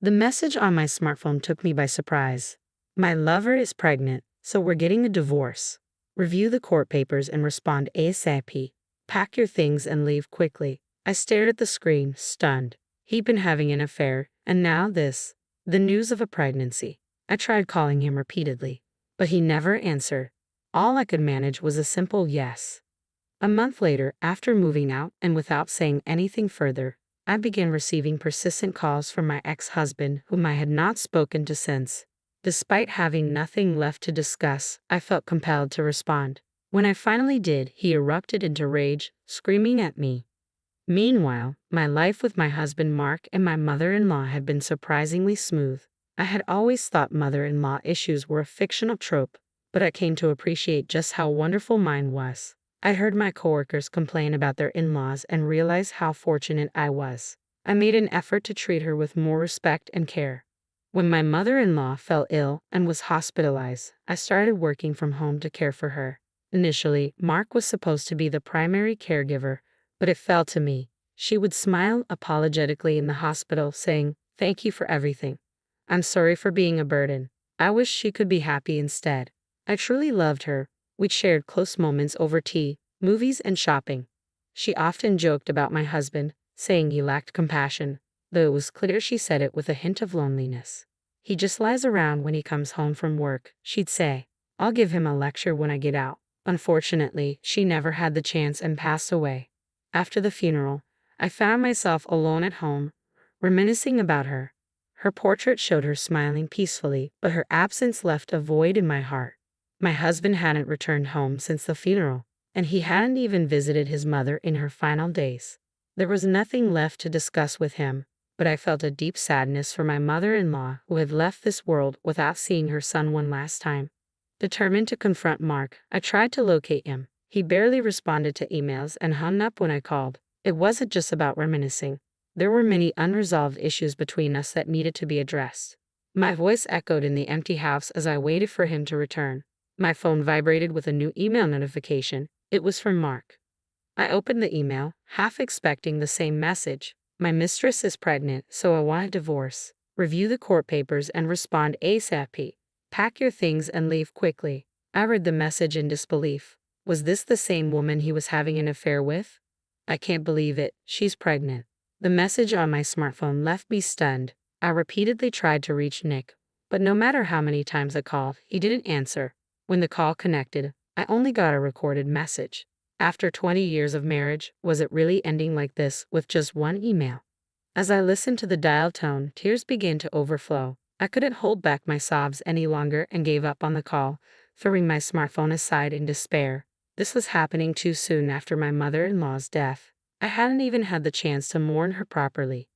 The message on my smartphone took me by surprise. My lover is pregnant, so we're getting a divorce. Review the court papers and respond ASAP. Pack your things and leave quickly. I stared at the screen, stunned. He'd been having an affair, and now this. The news of a pregnancy. I tried calling him repeatedly, but he never answered. All I could manage was a simple yes. A month later, after moving out and without saying anything further, I began receiving persistent calls from my ex-husband, whom I had not spoken to since. Despite having nothing left to discuss, I felt compelled to respond. When I finally did, he erupted into rage, screaming at me. Meanwhile, my life with my husband Mark and my mother-in-law had been surprisingly smooth. I had always thought mother-in-law issues were a fictional trope, but I came to appreciate just how wonderful mine was. I heard my coworkers complain about their in-laws and realized how fortunate I was. I made an effort to treat her with more respect and care. When my mother-in-law fell ill and was hospitalized, I started working from home to care for her. Initially, Mark was supposed to be the primary caregiver, but it fell to me. She would smile apologetically in the hospital, saying, "Thank you for everything. I'm sorry for being a burden. I wish she could be happy instead." I truly loved her. We'd shared close moments over tea, movies, and shopping. She often joked about my husband, saying he lacked compassion, though it was clear she said it with a hint of loneliness. "He just lies around when he comes home from work," she'd say. "I'll give him a lecture when I get out." Unfortunately, she never had the chance and passed away. After the funeral, I found myself alone at home, reminiscing about her. Her portrait showed her smiling peacefully, but her absence left a void in my heart. My husband hadn't returned home since the funeral, and he hadn't even visited his mother in her final days. There was nothing left to discuss with him, but I felt a deep sadness for my mother-in-law who had left this world without seeing her son one last time. Determined to confront Mark, I tried to locate him. He barely responded to emails and hung up when I called. It wasn't just about reminiscing. There were many unresolved issues between us that needed to be addressed. My voice echoed in the empty house as I waited for him to return. My phone vibrated with a new email notification. It was from Mark. I opened the email, half expecting the same message. "My mistress is pregnant, so I want a divorce. Review the court papers and respond ASAP. Pack your things and leave quickly." I read the message in disbelief. Was this the same woman he was having an affair with? "I can't believe it. She's pregnant." The message on my smartphone left me stunned. I repeatedly tried to reach Nick, but no matter how many times I called, he didn't answer. When the call connected, I only got a recorded message. After 20 years of marriage, was it really ending like this with just one email? As I listened to the dial tone, tears began to overflow. I couldn't hold back my sobs any longer and gave up on the call, throwing my smartphone aside in despair. This was happening too soon after my mother-in-law's death. I hadn't even had the chance to mourn her properly.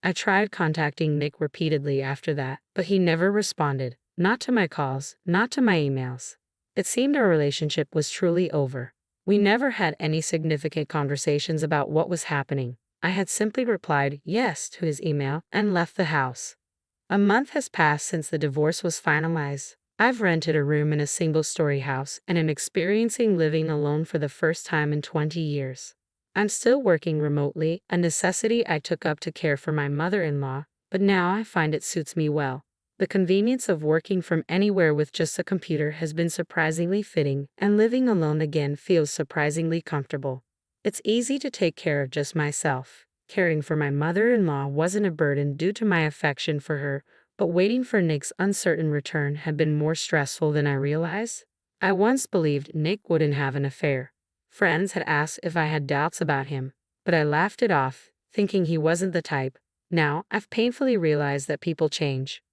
I tried contacting Nick repeatedly after that, but he never responded. Not to my calls, not to my emails. It seemed our relationship was truly over. We never had any significant conversations about what was happening. I had simply replied yes to his email and left the house. A month has passed since the divorce was finalized. I've rented a room in a single-story house and am experiencing living alone for the first time in 20 years. I'm still working remotely, a necessity I took up to care for my mother-in-law, but now I find it suits me well. The convenience of working from anywhere with just a computer has been surprisingly fitting, and living alone again feels surprisingly comfortable. It's easy to take care of just myself. Caring for my mother-in-law wasn't a burden due to my affection for her, but waiting for Nick's uncertain return had been more stressful than I realized. I once believed Nick wouldn't have an affair. Friends had asked if I had doubts about him, but I laughed it off, thinking he wasn't the type. Now, I've painfully realized that people change.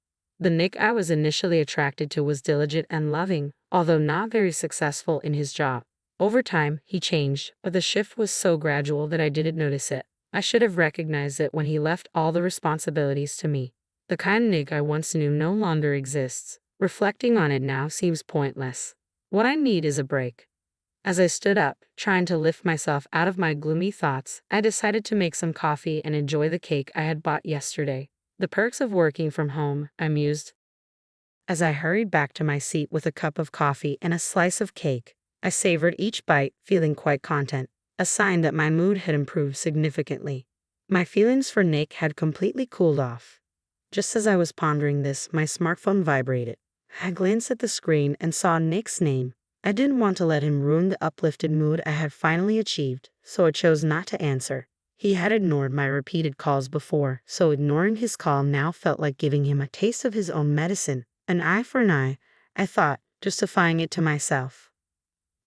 The Nick I was initially attracted to was diligent and loving, although not very successful in his job. Over time, he changed, but the shift was so gradual that I didn't notice it. I should have recognized it when he left all the responsibilities to me. The kind of Nick I once knew no longer exists. Reflecting on it now seems pointless. What I need is a break. As I stood up, trying to lift myself out of my gloomy thoughts, I decided to make some coffee and enjoy the cake I had bought yesterday. The perks of working from home, I mused. As I hurried back to my seat with a cup of coffee and a slice of cake, I savored each bite, feeling quite content, a sign that my mood had improved significantly. My feelings for Nick had completely cooled off. Just as I was pondering this, my smartphone vibrated. I glanced at the screen and saw Nick's name. I didn't want to let him ruin the uplifted mood I had finally achieved, so I chose not to answer. He had ignored my repeated calls before, so ignoring his call now felt like giving him a taste of his own medicine. An eye for an eye, I thought, justifying it to myself.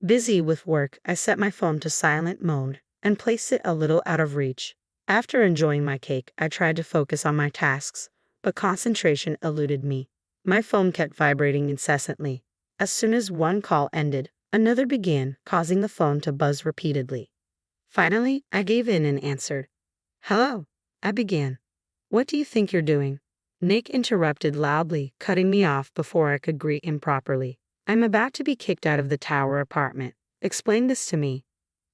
Busy with work, I set my phone to silent mode and placed it a little out of reach. After enjoying my cake, I tried to focus on my tasks, but concentration eluded me. My phone kept vibrating incessantly. As soon as one call ended, another began, causing the phone to buzz repeatedly. Finally, I gave in and answered. "Hello," I began. "What do you think you're doing?" Nick interrupted loudly, cutting me off before I could greet him properly. "I'm about to be kicked out of the tower apartment. Explain this to me."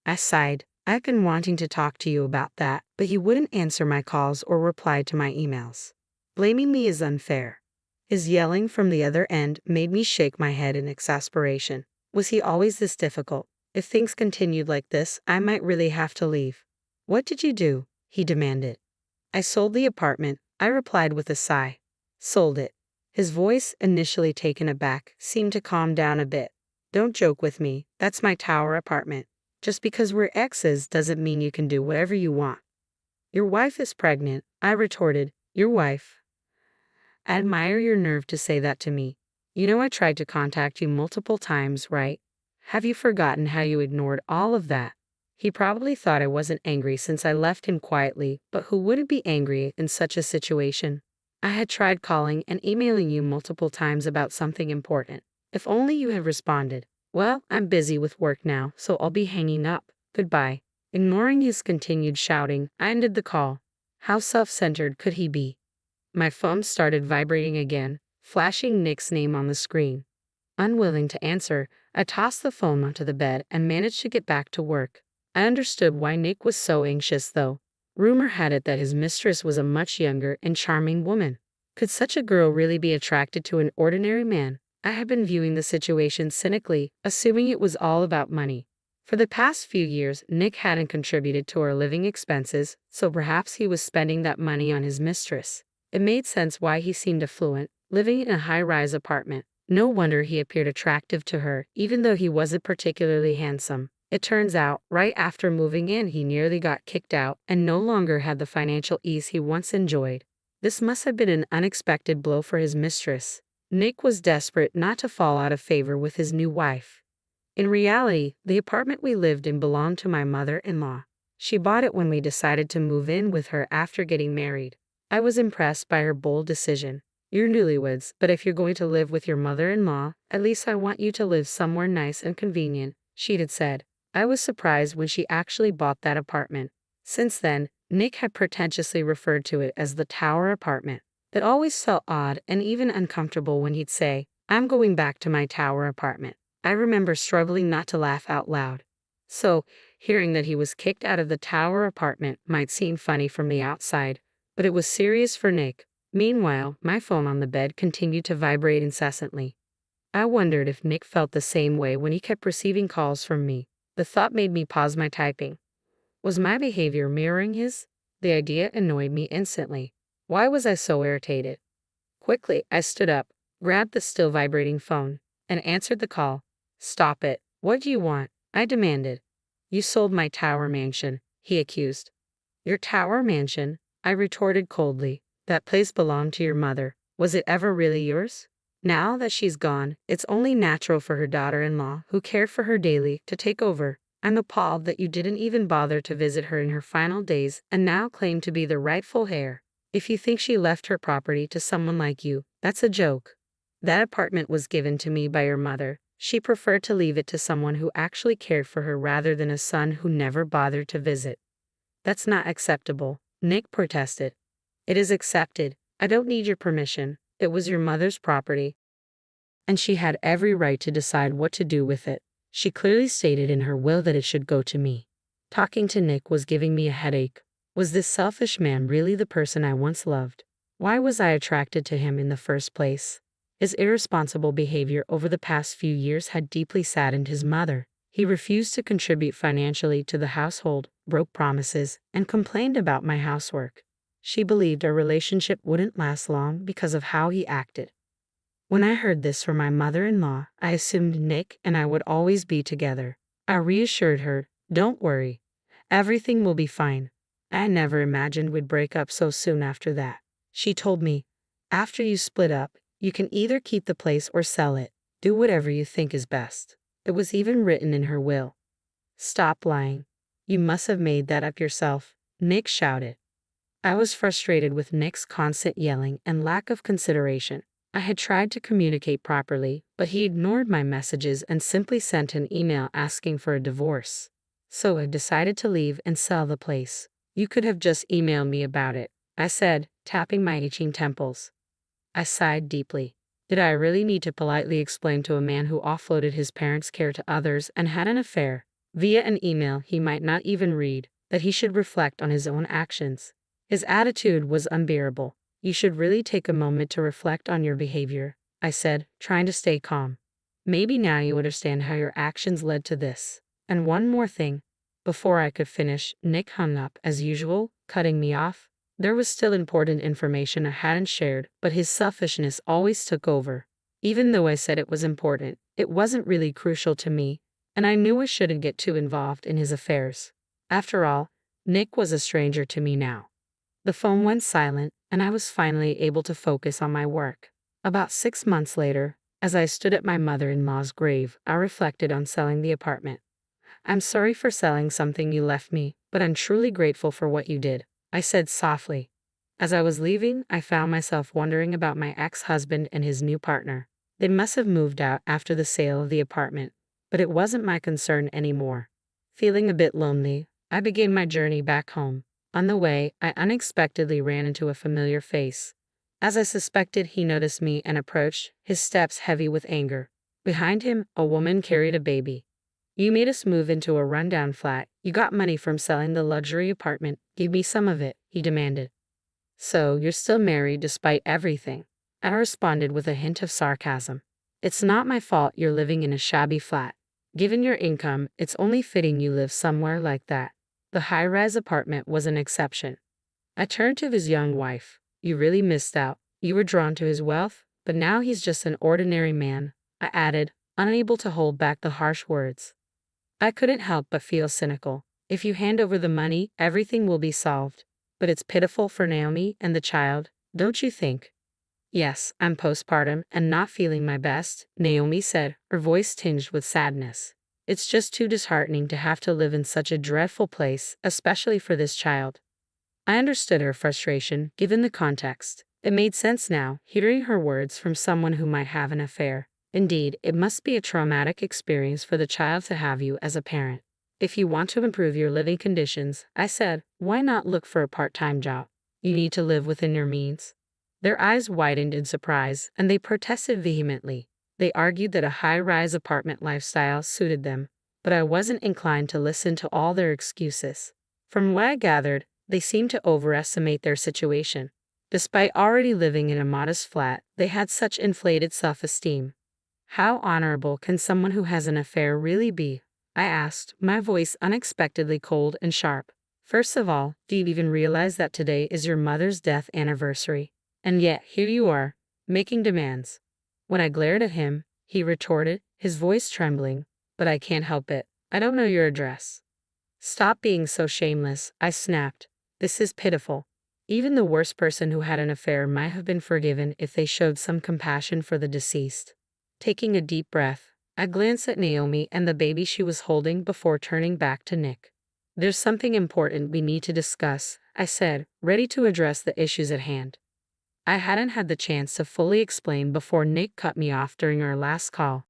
I sighed. I've been wanting to talk to you about that, but he wouldn't answer my calls or reply to my emails. Blaming me is unfair. His yelling from the other end made me shake my head in exasperation. Was he always this difficult? If things continued like this, I might really have to leave. "What did you do?" he demanded. "I sold the apartment," I replied with a sigh. "Sold it." His voice, initially taken aback, seemed to calm down a bit. "Don't joke with me. That's my tower apartment. Just because we're exes doesn't mean you can do whatever you want." "Your wife is pregnant," I retorted. "Your wife?" "I admire your nerve to say that to me. You know I tried to contact you multiple times, right? Have you forgotten how you ignored all of that?" He probably thought I wasn't angry since I left him quietly, but who wouldn't be angry in such a situation? "I had tried calling and emailing you multiple times about something important. If only you had responded." "Well, I'm busy with work now, so I'll be hanging up. Goodbye." Ignoring his continued shouting, I ended the call. How self-centered could he be? My phone started vibrating again, flashing Nick's name on the screen. Unwilling to answer, I tossed the phone onto the bed and managed to get back to work. I understood why Nick was so anxious, though. Rumor had it that his mistress was a much younger and charming woman. Could such a girl really be attracted to an ordinary man? I had been viewing the situation cynically, assuming it was all about money. For the past few years, Nick hadn't contributed to our living expenses, so perhaps he was spending that money on his mistress. It made sense why he seemed affluent, living in a high-rise apartment. No wonder he appeared attractive to her, even though he wasn't particularly handsome. It turns out, right after moving in, he nearly got kicked out and no longer had the financial ease he once enjoyed. This must have been an unexpected blow for his mistress. Nick was desperate not to fall out of favor with his new wife. In reality, the apartment we lived in belonged to my mother-in-law. She bought it when we decided to move in with her after getting married. I was impressed by her bold decision. "You're newlyweds, but if you're going to live with your mother-in-law, at least I want you to live somewhere nice and convenient," she had said. I was surprised when she actually bought that apartment. Since then, Nick had pretentiously referred to it as the tower apartment. It always felt odd and even uncomfortable when he'd say, "I'm going back to my tower apartment." I remember struggling not to laugh out loud. So, hearing that he was kicked out of the tower apartment might seem funny from the outside, but it was serious for Nick. Meanwhile, my phone on the bed continued to vibrate incessantly. I wondered if Nick felt the same way when he kept receiving calls from me. The thought made me pause my typing. Was my behavior mirroring his? The idea annoyed me instantly. Why was I so irritated? Quickly, I stood up, grabbed the still vibrating phone, and answered the call. "Stop it. What do you want?" I demanded. "You sold my tower mansion," he accused. "Your tower mansion?" I retorted coldly. "That place belonged to your mother. Was it ever really yours? Now that she's gone, it's only natural for her daughter-in-law, who cared for her daily, to take over. I'm appalled that you didn't even bother to visit her in her final days and now claim to be the rightful heir. If you think she left her property to someone like you, that's a joke. That apartment was given to me by your mother. She preferred to leave it to someone who actually cared for her rather than a son who never bothered to visit." "That's not acceptable," Nick protested. "It is accepted. I don't need your permission. It was your mother's property, and she had every right to decide what to do with it. She clearly stated in her will that it should go to me." Talking to Nick was giving me a headache. Was this selfish man really the person I once loved? Why was I attracted to him in the first place? His irresponsible behavior over the past few years had deeply saddened his mother. He refused to contribute financially to the household, broke promises, and complained about my housework. She believed our relationship wouldn't last long because of how he acted. When I heard this from my mother-in-law, I assumed Nick and I would always be together. I reassured her, "Don't worry. Everything will be fine." I never imagined we'd break up so soon after that. She told me, "After you split up, you can either keep the place or sell it. Do whatever you think is best." It was even written in her will. "Stop lying. You must have made that up yourself," Nick shouted. I was frustrated with Nick's constant yelling and lack of consideration. I had tried to communicate properly, but he ignored my messages and simply sent an email asking for a divorce. So I decided to leave and sell the place. "You could have just emailed me about it," I said, tapping my itching temples. I sighed deeply. Did I really need to politely explain to a man who offloaded his parents' care to others and had an affair, via an email he might not even read, that he should reflect on his own actions? His attitude was unbearable. "You should really take a moment to reflect on your behavior," I said, trying to stay calm. "Maybe now you understand how your actions led to this. And one more thing." Before I could finish, Nick hung up, as usual, cutting me off. There was still important information I hadn't shared, but his selfishness always took over. Even though I said it was important, it wasn't really crucial to me, and I knew I shouldn't get too involved in his affairs. After all, Nick was a stranger to me now. The phone went silent, and I was finally able to focus on my work. About 6 months later, as I stood at my mother-in-law's grave, I reflected on selling the apartment. "I'm sorry for selling something you left me, but I'm truly grateful for what you did," I said softly. As I was leaving, I found myself wondering about my ex-husband and his new partner. They must have moved out after the sale of the apartment, but it wasn't my concern anymore. Feeling a bit lonely, I began my journey back home. On the way, I unexpectedly ran into a familiar face. As I suspected, he noticed me and approached, his steps heavy with anger. Behind him, a woman carried a baby. "You made us move into a rundown flat. You got money from selling the luxury apartment. Give me some of it," he demanded. "So, you're still married despite everything?" I responded with a hint of sarcasm. "It's not my fault you're living in a shabby flat. Given your income, it's only fitting you live somewhere like that." The high-rise apartment was an exception. I turned to his young wife. "You really missed out. You were drawn to his wealth, but now he's just an ordinary man," I added, unable to hold back the harsh words. I couldn't help but feel cynical. If you hand over the money, everything will be solved. But it's pitiful for Naomi and the child, don't you think? "Yes, I'm postpartum and not feeling my best," Naomi said, her voice tinged with sadness. "It's just too disheartening to have to live in such a dreadful place, especially for this child." I understood her frustration, given the context. It made sense now, hearing her words from someone who might have an affair. Indeed, it must be a traumatic experience for the child to have you as a parent. "If you want to improve your living conditions," I said, "why not look for a part-time job? You need to live within your means." Their eyes widened in surprise, and they protested vehemently. They argued that a high-rise apartment lifestyle suited them, but I wasn't inclined to listen to all their excuses. From what I gathered, they seemed to overestimate their situation. Despite already living in a modest flat, they had such inflated self-esteem. "How honorable can someone who has an affair really be?" I asked, my voice unexpectedly cold and sharp. "First of all, do you even realize that today is your mother's death anniversary? And yet, here you are, making demands." When I glared at him, he retorted, his voice trembling, "But I can't help it. I don't know your address." "Stop being so shameless," I snapped. "This is pitiful. Even the worst person who had an affair might have been forgiven if they showed some compassion for the deceased." Taking a deep breath, I glanced at Naomi and the baby she was holding before turning back to Nick. "There's something important we need to discuss," I said, ready to address the issues at hand. I hadn't had the chance to fully explain before Nick cut me off during our last call.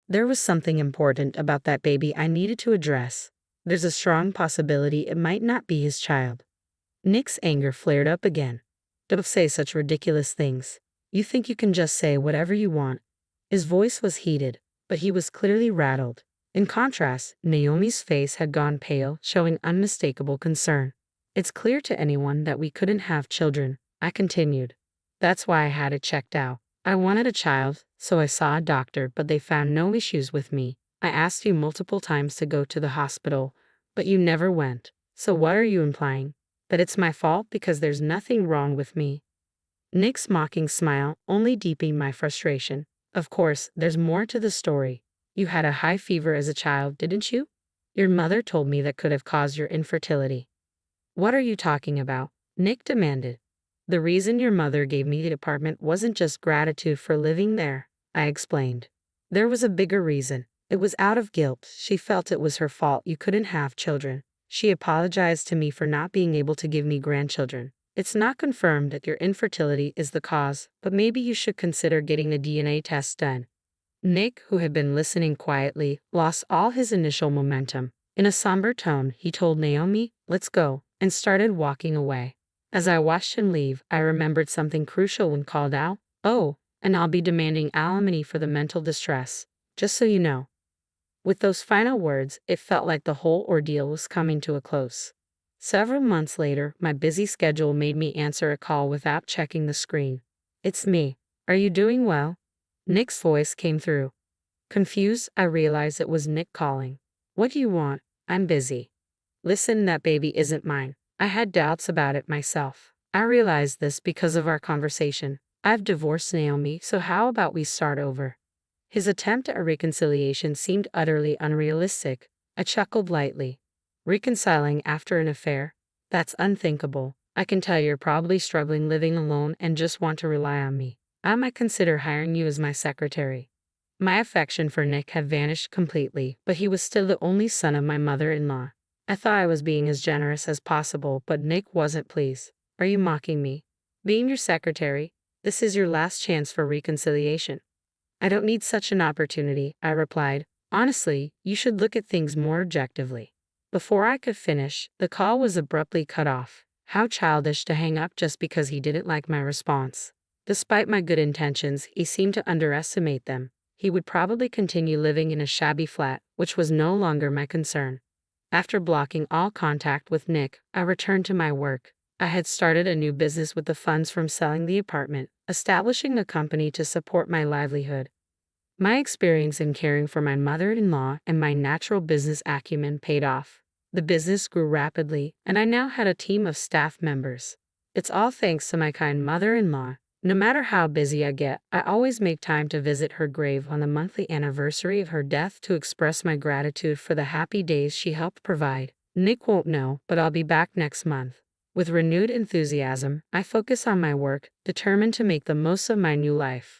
There was something important about that baby I needed to address. There's a strong possibility it might not be his child. Nick's anger flared up again. "Don't say such ridiculous things. You think you can just say whatever you want." His voice was heated, but he was clearly rattled. In contrast, Naomi's face had gone pale, showing unmistakable concern. "It's clear to anyone that we couldn't have children," I continued. "That's why I had it checked out. I wanted a child, so I saw a doctor, but they found no issues with me. I asked you multiple times to go to the hospital, but you never went. So what are you implying?" But it's my fault because there's nothing wrong with me. Nick's mocking smile only deepened my frustration. Of course, there's more to the story. You had a high fever as a child, didn't you? Your mother told me that could have caused your infertility. What are you talking about? Nick demanded. The reason your mother gave me the apartment wasn't just gratitude for living there, I explained. There was a bigger reason. It was out of guilt. She felt it was her fault you couldn't have children. She apologized to me for not being able to give me grandchildren. It's not confirmed that your infertility is the cause, but maybe you should consider getting a DNA test done. Nick, who had been listening quietly, lost all his initial momentum. In a somber tone, he told Naomi, "Let's go," and started walking away. As I watched him leave, I remembered something crucial and called out, "Oh, and I'll be demanding alimony for the mental distress, just so you know." With those final words, it felt like the whole ordeal was coming to a close. Several months later, my busy schedule made me answer a call without checking the screen. "It's me. Are you doing well?" Nick's voice came through. Confused, I realized it was Nick calling. "What do you want?" "I'm busy." "Listen, that baby isn't mine." I had doubts about it myself. I realized this because of our conversation. I've divorced Naomi, so how about we start over? His attempt at a reconciliation seemed utterly unrealistic. I chuckled lightly. Reconciling after an affair? That's unthinkable. I can tell you're probably struggling living alone and just want to rely on me. I might consider hiring you as my secretary. My affection for Nick had vanished completely, but he was still the only son of my mother-in-law. I thought I was being as generous as possible, but Nick wasn't pleased. "Are you mocking me? Being your secretary? This is your last chance for reconciliation." "I don't need such an opportunity," I replied. "Honestly, you should look at things more objectively." Before I could finish, the call was abruptly cut off. How childish to hang up just because he didn't like my response. Despite my good intentions, he seemed to underestimate them. He would probably continue living in a shabby flat, which was no longer my concern. After blocking all contact with Nick, I returned to my work. I had started a new business with the funds from selling the apartment, establishing a company to support my livelihood. My experience in caring for my mother-in-law and my natural business acumen paid off. The business grew rapidly, and I now had a team of staff members. It's all thanks to my kind mother-in-law. No matter how busy I get, I always make time to visit her grave on the monthly anniversary of her death to express my gratitude for the happy days she helped provide. Nick won't know, but I'll be back next month. With renewed enthusiasm, I focus on my work, determined to make the most of my new life.